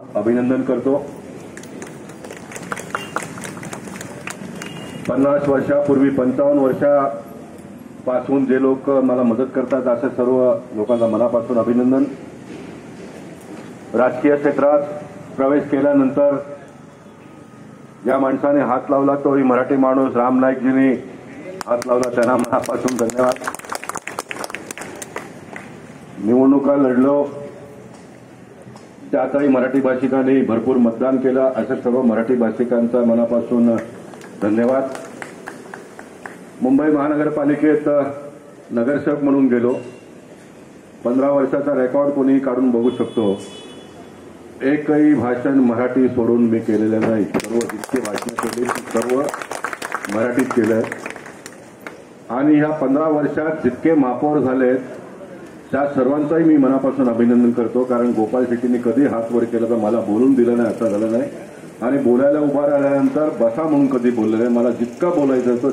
अभिनंदन करतो। 50 वर्षापूर्वी 55 वर्षापासून जे लोक मला मदत करतात अशा सर्व लोकांना मनापासून अभिनंदन। राजकीय क्षेत्रात प्रवेश केल्यानंतर ज्या माणसाने हात लावला तोही मराठी माणूस राम नाईकजींनी हात लावला, त्यांना मनापासून धन्यवाद। निवडणुका लढलो त्यातही मराठी भाषिकांनी भरपूर मतदान केलं, अशा सर्व मराठी भाषिकांचा मनापासून धन्यवाद। मुंबई महानगरपालिकेत नगरसेवक म्हणून गेलो। 15 वर्षाचा रेकॉर्ड कोणी काढून बघू शकतो। एकही भाषण मराठी सोडून मी केलेलं नाही। सर्व जितके भाषण केली सर्व मराठीत केलं आणि ह्या 15 वर्षात जितके महापौर झालेत त्या सर्वांचाही मी मनापासून अभिनंदन करतो, कारण गोपाल शेट्टींनी कधी हात वर केला तर मला बोलून दिलं नाही, असं झालं नाही। आणि बोलायला उभा राहिल्यानंतर बसा म्हणून कधी बोललं नाही। मला जितका बोलायचं होतं